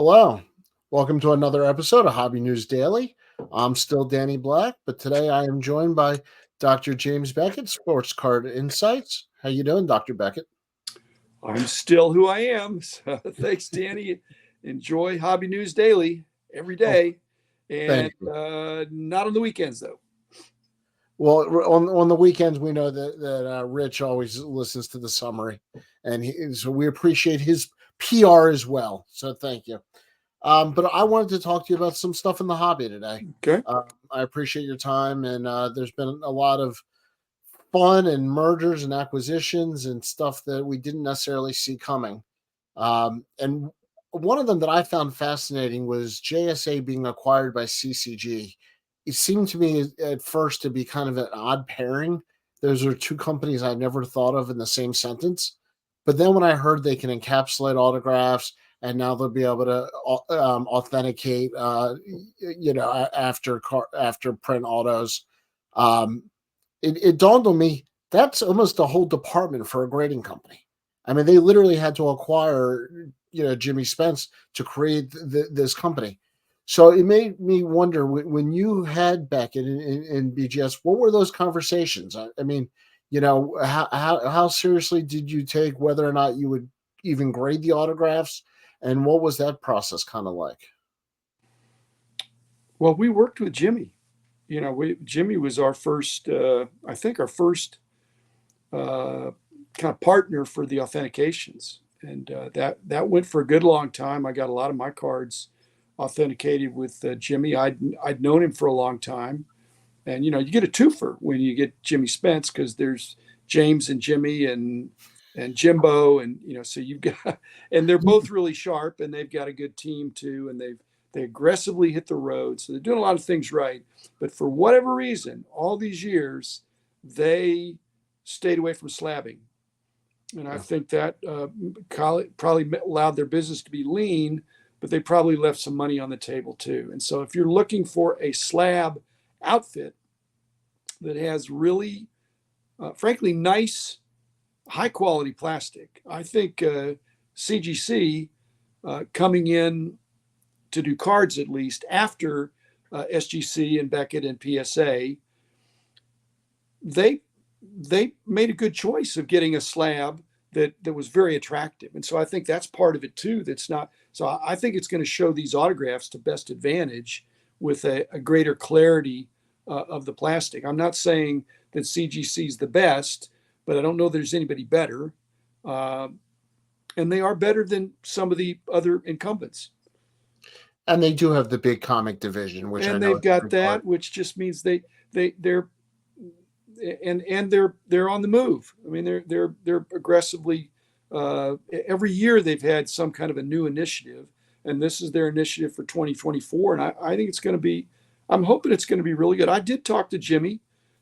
Hello. Welcome to another episode of Hobby News Daily. I'm still Danny Black, but today I am joined by Dr. James Beckett, Sports Card Insights. How you doing, Dr. Beckett? I'm still who I am. So thanks, Danny. Enjoy Hobby News Daily every Oh, day, thank and you. not on the weekends though. Well, on the weekends, we know that Rich always listens to the summary, and so we appreciate his PR as well. So thank you. But I wanted to talk to you about some stuff in the hobby today. Okay. I appreciate your time, and there's been a lot of fun and mergers and acquisitions and stuff that we didn't necessarily see coming. And one of them that I found fascinating was JSA being acquired by CCG. It seemed to me at first to be kind of an odd pairing. Those are two companies I never thought of in the same sentence. But then when I heard they can encapsulate autographs and now they'll be able to authenticate, after print autos, um, it dawned on me that's almost a whole department for a grading company. I mean, they literally had to acquire, Jimmy Spence to create this company. So it made me wonder when you had Beckett in BGS, what were those conversations? I mean, how seriously did you take whether or not you would even grade the autographs, and what was that process kind of like? Well, we worked with Jimmy. Jimmy was our first, I think, our first uh, kind of partner for the authentications, and that went for a good long time. I got a lot of my cards authenticated with Jimmy. I'd known him for a long time. And you get a twofer when you get Jimmy Spence because there's James and Jimmy and Jimbo, and so you've got, and they're both really sharp, and they've got a good team too, and they aggressively hit the road, so they're doing a lot of things right. But for whatever reason, all these years, they stayed away from slabbing, and I Yeah. think that probably allowed their business to be lean, but they probably left some money on the table too. And so if you're looking for a slab outfit that has really, frankly, nice, high quality plastic. I think CGC coming in to do cards at least after SGC and Beckett and PSA, they they made a good choice of getting a slab that was very attractive, and so I think that's part of it too. That's not so. I think it's going to show these autographs to best advantage with a greater clarity of the plastic. I'm not saying that CGC is the best, but I don't know there's anybody better, uh, and they are better than some of the other incumbents. And they do have the big comic division, which I And know they've is a got big part. that, which just means they're they're on the move. I mean, they're aggressively. Every year they've had some kind of a new initiative, and this is their initiative for 2024. And I think it's going to be. I'm hoping it's going to be really good. I did talk to Jimmy,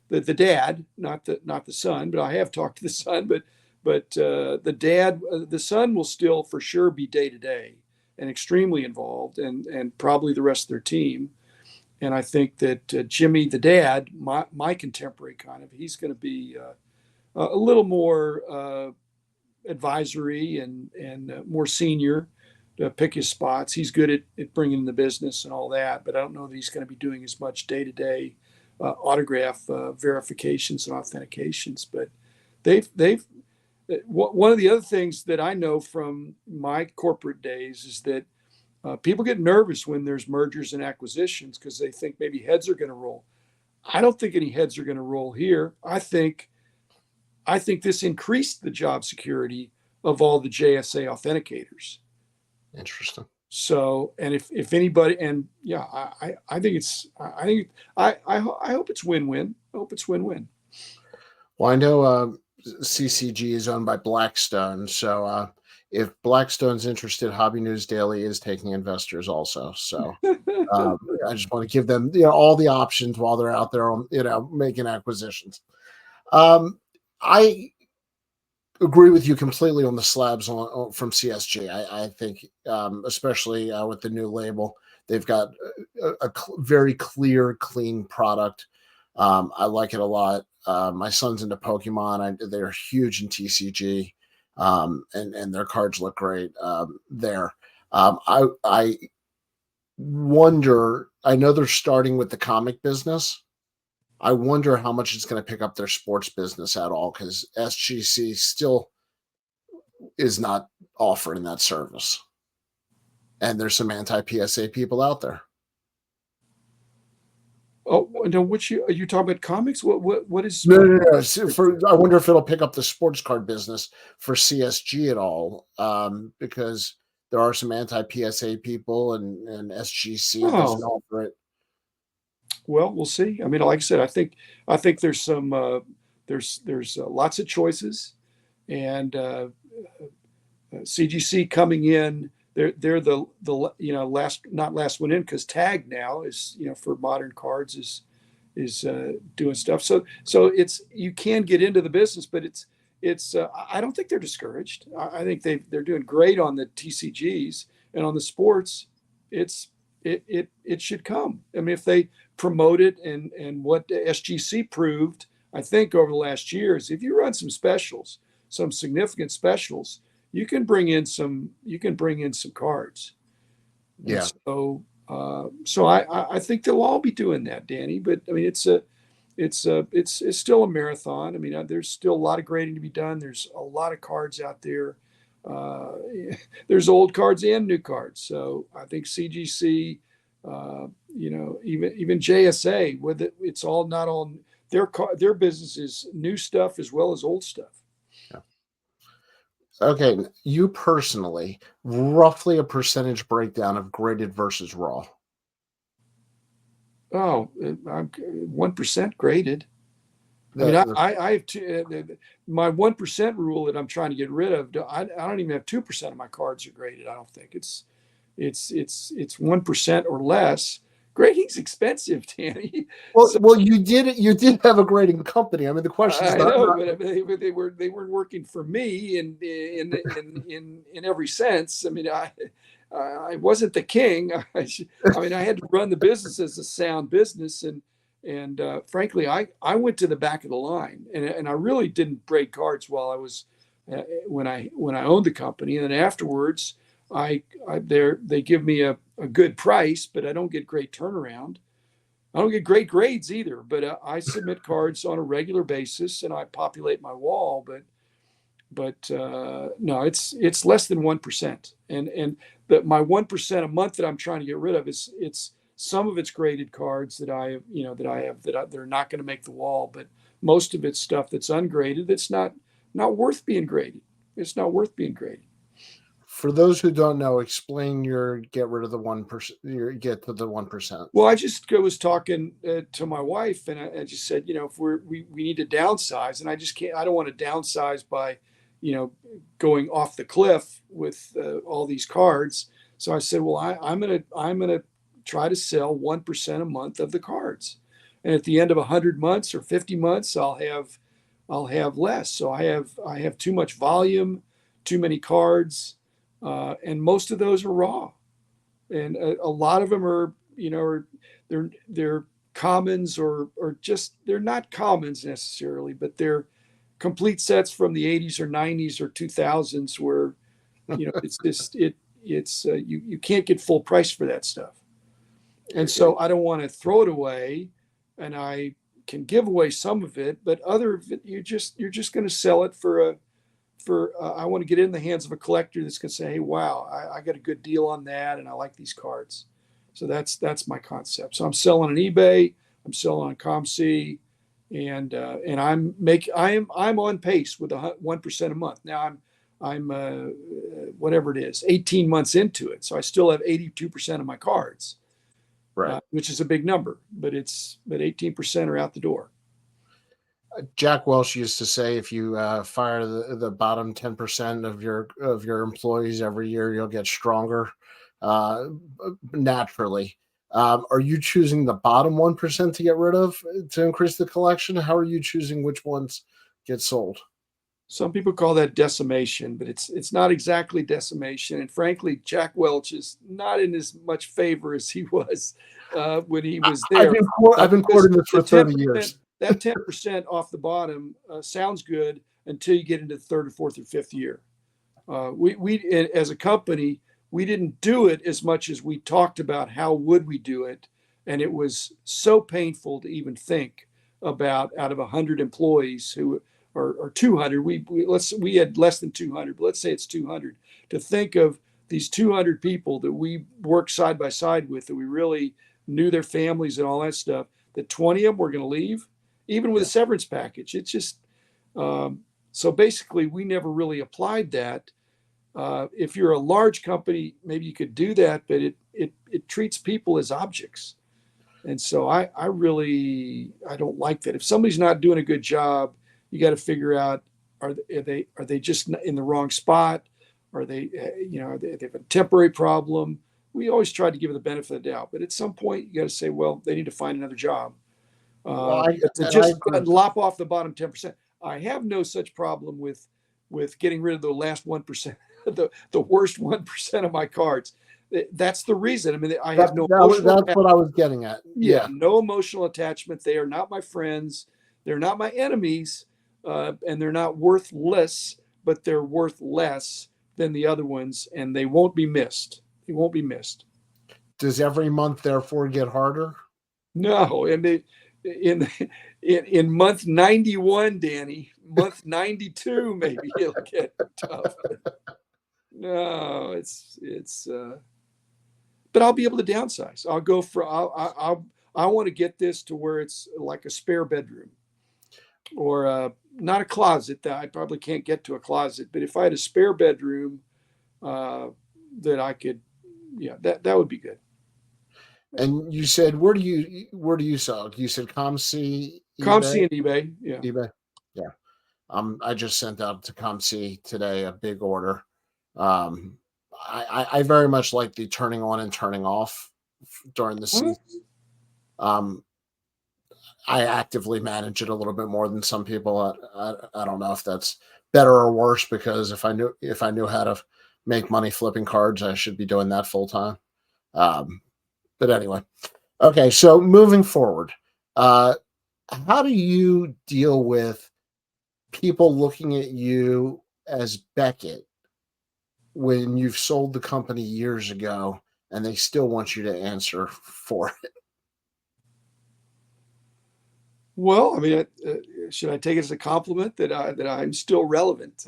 the dad, not the son, but I have talked to the son. But the dad, the son will still for sure be day to day and extremely involved, and probably the rest of their team. And I think that Jimmy, the dad, my contemporary kind of, he's going to be a little more advisory and more senior to pick his spots. He's good at bringing in the business and all that, but I don't know that he's going to be doing as much day to day autograph verifications and authentications. But they've one of the other things that I know from my corporate days is that people get nervous when there's mergers and acquisitions because they think maybe heads are going to roll. I don't think any heads are going to roll here. I think this increased the job security of all the JSA authenticators. Interesting. So, and if anybody, and yeah, I think it's, I think, I hope it's win-win. I hope it's win-win. Well, I know CCG is owned by Blackstone, so if Blackstone's interested, Hobby News Daily is taking investors also. So um, I just want to give them all the options while they're out there on making acquisitions. Um, I agree with you completely on the slabs from CSG. I think, especially with the new label, they've got very clear, clean product. I like it a lot. My son's into Pokemon. They're huge in TCG, and their cards look great there. I wonder. I know they're starting with the comic business. I wonder how much it's going to pick up their sports business at all because SGC still is not offering that service, and there's some anti PSA people out there. Oh no, which are you talking about comics? What is No, what? no, no. I wonder if it'll pick up the sports card business for CSG at all, because there are some anti PSA people, and SGC doesn't Oh, offer it. well, we'll see. I mean, like I said, I think there's some there's lots of choices, and CGC coming in. They're the last, not last one in, because Tag now is, for modern cards is doing stuff. So it's, you can get into the business, but it's I don't think they're discouraged. I think they're doing great on the TCGs, and on the sports. It's it should come. I mean, if they promote it, and what the SGC proved, I think, over the last years, if you run some specials, some significant specials, you can bring in some cards. And Yeah, so I think they'll all be doing that, Danny. But I mean, it's still a marathon. I mean, there's still a lot of grading to be done. There's a lot of cards out there. Uh, there's old cards and new cards. So I think CGC, even JSA, with it's all, not all their business is new stuff as well as old stuff. yeah. Okay, you personally, roughly a percentage breakdown of graded versus raw. Oh, I'm 1% graded. I mean, The, I have my 1% rule that I'm trying to get rid of. I don't even have 2% of my cards are graded. I don't think it's 1% or less. Grading's expensive, Danny. So well, you did have a grading company. I mean, the question's I not know, not. but they weren't working for me in every sense. I mean, I wasn't the king. I mean, I had to run the business as a sound business, and frankly, I went to the back of the line, and I really didn't break cards while I was when I owned the company, and then afterwards, they give me a good price, but I don't get great turnaround. I don't get great grades either, but I submit cards on a regular basis, and I populate my wall. But no, it's less than 1%, and my 1% a month that I'm trying to get rid of is, it's some of it's graded cards that I have, they're not going to make the wall, but most of it's stuff that's ungraded, that's not worth being graded. It's not worth being graded. For those who don't know, explain your get rid of the 1%. Your get to the 1%. Well, I just was talking to my wife, and I just said, if we need to downsize, and I just can't. I don't want to downsize by, you know, going off the cliff with all these cards. So I said, well, I'm gonna try to sell 1% a month of the cards, and at the end of 100 months or 50 months, I'll have less. So I have too much volume, too many cards, and most of those are raw, and a lot of them are, they're commons, or just, they're not commons necessarily, but they're complete sets from the 80s or 90s or 2000s, where it's just you can't get full price for that stuff, and so I don't want to throw it away, and I can give away some of it, but other of it, you're just going to sell it for I want to get it in the hands of a collector that's going to say, hey, wow, I got a good deal on that, and I like these cards. So that's my concept. So I'm selling on eBay, I'm selling on ComC, and I'm on pace with 1% a month. Now I'm whatever it is, 18 months into it, so I still have 82% of my cards, Right. which is a big number, but 18% are out the door. Jack Welch used to say, if you fire the bottom 10% of your employees every year, you'll get stronger naturally. Are you choosing the bottom 1% to get rid of to increase the collection? How are you choosing which ones get sold? Some people call that decimation, but it's not exactly decimation. And frankly, Jack Welch is not in as much favor as he was when he was I've there, been I've been because quoting this the for ten 30 percent years. that 10% off the bottom sounds good until you get into the third or fourth or fifth year. We as a company, we didn't do it as much as we talked about how would we do it. And it was so painful to even think about, out of 100 employees who, or 200, we had less than 200, but let's say it's 200, to think of these 200 people that we worked side by side with, that we really knew their families and all that stuff, that 20 of them were going to leave, even with Yeah. a severance package. It's just, so basically, we never really applied that. If you're a large company, maybe you could do that, but it treats people as objects. And so I don't like that. If somebody's not doing a good job, you got to figure out, are they just in the wrong spot? Are they, they have a temporary problem? We always try to give them the benefit of the doubt, but at some point you got to say, well, they need to find another job. Well, But to I just agree. lop off the bottom 10%, I have no such problem with getting rid of the last 1%, the worst 1% of my cards. That's the reason. I mean, I have no emotional, That's what I was getting at. yeah, Yeah. no emotional attachment. They are not my friends. They're not my enemies, and they're not worthless, but they're worth less than the other ones, and they won't be missed. They won't be missed. Does every month therefore get harder? No, and in in month 91, Danny, month 92, maybe it'll get tough. No, but I'll be able to downsize. I'll go for I want to get this to where it's like a spare bedroom, or not a closet. That I probably can't get to a closet, but if I had a spare bedroom, uh, that I could, yeah, that would be good. And you said where do you sell? You said ComC, eBay, ComC and eBay, yeah. eBay. Yeah. I just sent out to ComC today a big order. Um, I very much like the turning on and turning off during the Well, season. Um, I actively manage it a little bit more than some people. I don't know if that's better or worse, because if I knew how to make money flipping cards, I should be doing that full time. Um, but anyway, okay. So moving forward, uh, how do you deal with people looking at you as Beckett when you've sold the company years ago and they still want you to answer for it? well, I mean, should I take it as a compliment that I'm still relevant?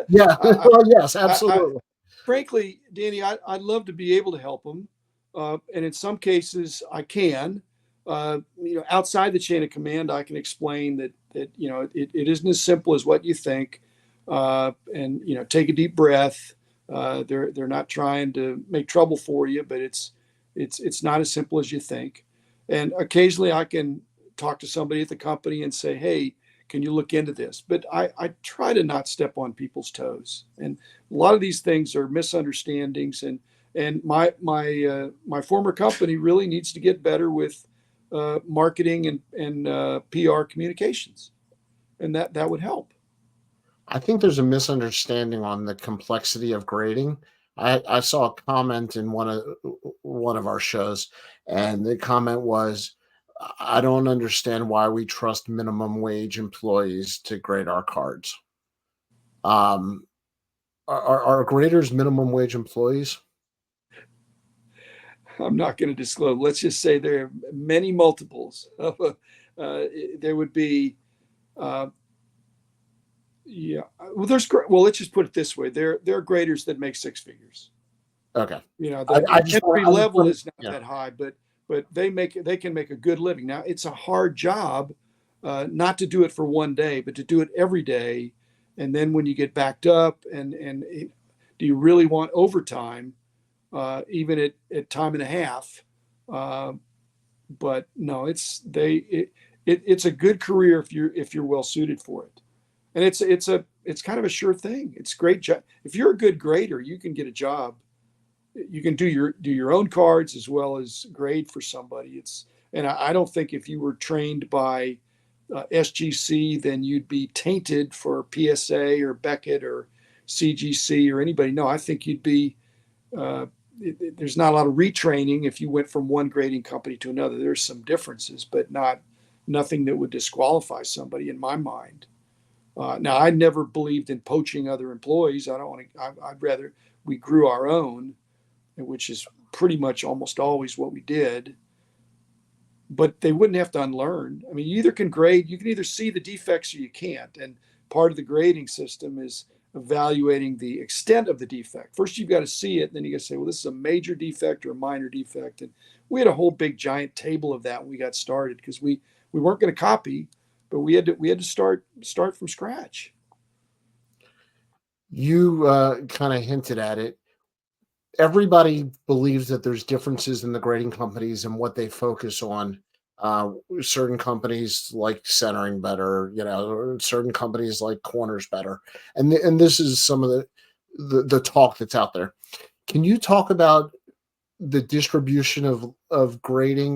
Yeah. I, Well, yes, I, absolutely. frankly, Danny, I'd love to be able to help them, and in some cases, I can. Outside the chain of command, I can explain that it isn't as simple as what you think, and take a deep breath. They're not trying to make trouble for you, but it's not as simple as you think. And occasionally, I can talk to somebody at the company and say, "Hey, can you look into this?" But I try to not step on people's toes. And a lot of these things are misunderstandings, and my former company really needs to get better with marketing and PR communications, and that would help. I think there's a misunderstanding on the complexity of grading. I saw a comment in one of our shows, and the comment was, "I don't understand why we trust minimum wage employees to grade our cards." Um, are graders minimum wage employees? I'm not going to disclose. Let's just say there are many multiples of there would be. Uh, yeah. Well, let's just put it this way. There are graders that make six figures. Okay, The I just want. entry I just level want. is not Yeah, that high, but they can make a good living. Now it's a hard job, not to do it for one day, but to do it every day, and then when you get backed up, do you really want overtime, even at time and a half? Uh, but no, it's a good career if you're well suited for it, and it's kind of a sure thing. It's a great job. If you're a good grader, you can get a job. You can do your own cards as well as grade for somebody. And I don't think if you were trained by SGC, then you'd be tainted for PSA or Beckett or CGC or anybody. No, I think you'd be. Uh, there's not a lot of retraining if you went from one grading company to another. There's some differences, but nothing that would disqualify somebody in my mind. Now, I never believed in poaching other employees. I don't want to. I'd rather we grew our own. which is pretty much almost always what we did. But they wouldn't have to unlearn. I mean, you either can grade, you can either see the defects or you can't. And part of the grading system is evaluating the extent of the defect. First, you've got to see it, and then you got to say, well, this is a major defect or a minor defect. And we had a whole big giant table of that when we got started because we weren't going to copy, but we had to start from scratch. You kind of hinted at it. Everybody believes that there's differences in the grading companies and what they focus on. Certain companies like centering better, or certain companies like corners better, and this is some of the talk that's out there. Can you talk about the distribution of grading?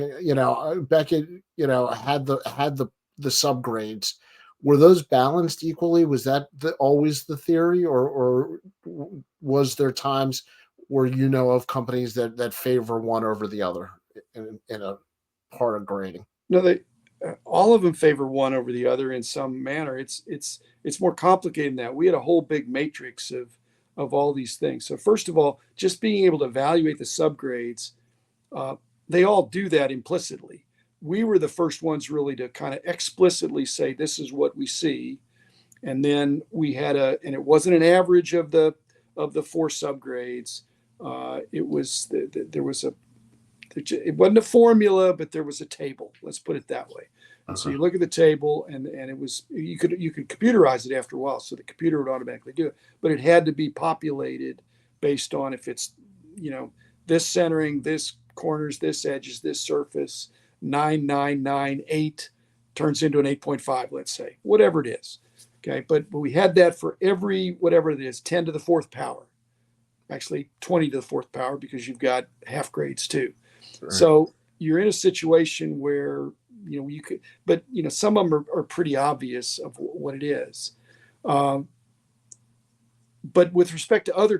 Beckett, had the subgrades. Were those balanced equally? Was that always the theory, or was there times where of companies that favor one over the other in a part of grading? No, they all of them favor one over the other in some manner. It's more complicated than that. We had a whole big matrix of all these things. So first of all, just being able to evaluate the subgrades, uh, they all do that implicitly. We were the first ones really to kind of explicitly say this is what we see, and then we had and it wasn't an average of the four subgrades. It was there was a it wasn't a formula, but there was a table. Let's put it that way. And so Uh-huh. you look at the table, and it was you could computerize it after a while, so the computer would automatically do it. But it had to be populated based on if it's you know this centering, this corners, this edges, this surface. 9998 turns into an 8.5, let's say, whatever it is. Okay, but we had that for every whatever it is, 10 to the fourth power. Actually, 20 to the fourth power because you've got half grades too. Right. So you're in a situation where you could, but some of them are pretty obvious of what it is. Um, but with respect to other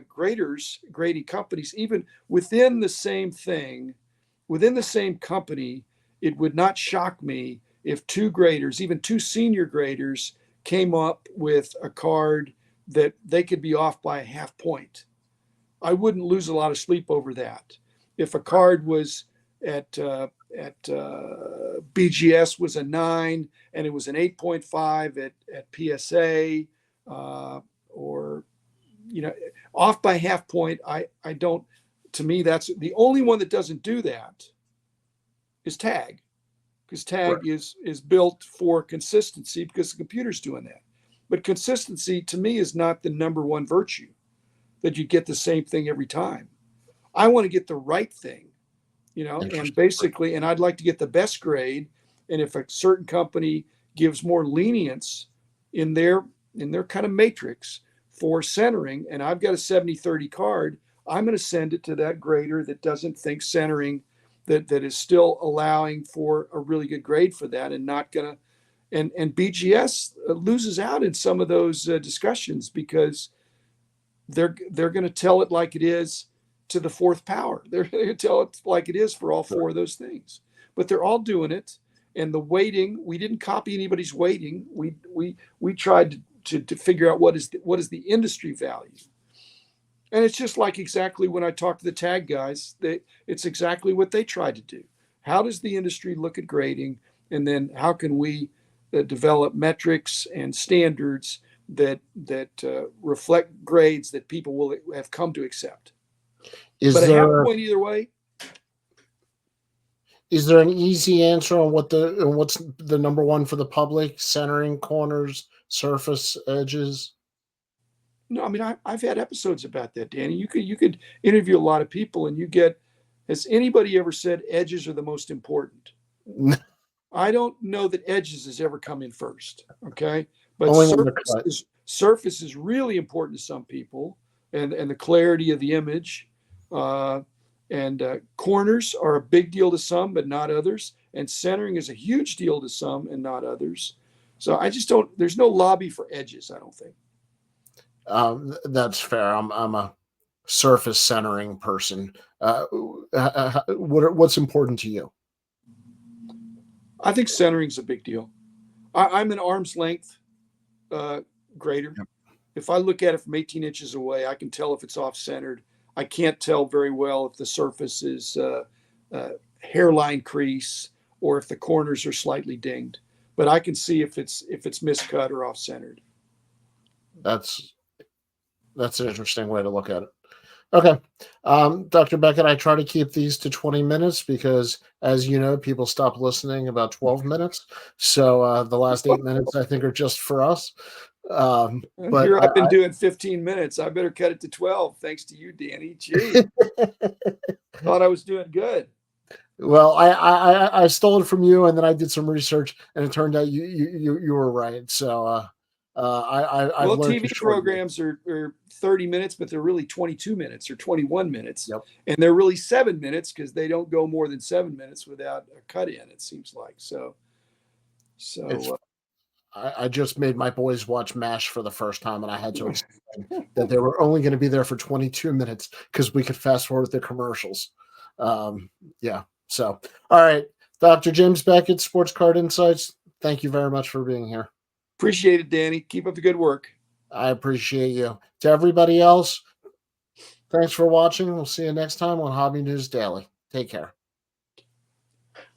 graders, grading companies, even within the same thing, within the same company, it would not shock me if two graders, even two senior graders, came up with a card that they could be off by a half point. I wouldn't lose a lot of sleep over that. If a card was at BGS was a 9 and it was an 8.5 at PSA, or you know off by half point, I don't. To me, that's the only one that doesn't do that is tag, because Right. tag is built for consistency because the computer's doing that. But consistency to me is not the number one virtue, that you get the same thing every time. I want to get the right thing, and Interesting. basically, and I'd like to get the best grade. And if a certain company gives more lenience in their kind of matrix for centering, and I've got a 70/30 card, I'm going to send it to that grader that doesn't think centering, that is still allowing for a really good grade for that, and not going to. And BGS loses out in some of those discussions because they're going to tell it like it is to the fourth power. They're going to tell it like it is for all four of those things. But they're all doing it. And the weighting, we didn't copy anybody's weighting. We tried to figure out what is the industry value. And it's just like exactly when I talk to the tag guys, it's exactly what they tried to do. How does the industry look at grading? And then how can we develop metrics and standards that reflect grades that people will have come to accept? But Is a half there point either way. is there an easy answer on what's the number one for the public? Centering, corners, surface, edges. No, I mean I've had episodes about that, Danny. You could interview a lot of people, and you get. Has anybody ever said edges are the most important? I don't know that edges has ever come in first. Okay, but Only when they're cut. surface is really important to some people, and the clarity of the image, uh, and corners are a big deal to some, but not others. And centering is a huge deal to some, and not others. So I just don't. There's no lobby for edges. I don't think. That's fair. I'm a surface centering person. What's important to you? I think centering is a big deal. I'm an arm's length uh, grader. Yep. If I look at it from 18 inches away, I can tell if it's off centered. I can't tell very well if the surface is hairline crease or if the corners are slightly dinged. But I can see if it's miscut or off centered. That's that's an interesting way to look at it. Okay. Dr. Beckett, I try to keep these to 20 minutes because, as you know, people stop listening about 12 minutes. So the last 8 minutes, I think, are just for us. But Here I've been doing 15 minutes. I better cut it to 12. Thanks to you, Danny. Gee, thought I was doing good. well, I stole it from you, and then I did some research, and it turned out you were right. So I've Well, learned to TV shorten it. programs are 30 minutes, but they're really 22 minutes or 21 minutes. Yep. And they're really 7 minutes because they don't go more than 7 minutes without a cut in, it seems like. So, It's so I just made my boys watch MASH for the first time, and I had to explain that they were only going to be there for 22 minutes because we could fast forward the commercials. Yeah. So, all right, Dr. James Beckett, Sports Card Insights. Thank you very much for being here. appreciate it, Danny. Keep up the good work. I appreciate you. To everybody else, thanks for watching. We'll see you next time on Hobby News Daily. Take care.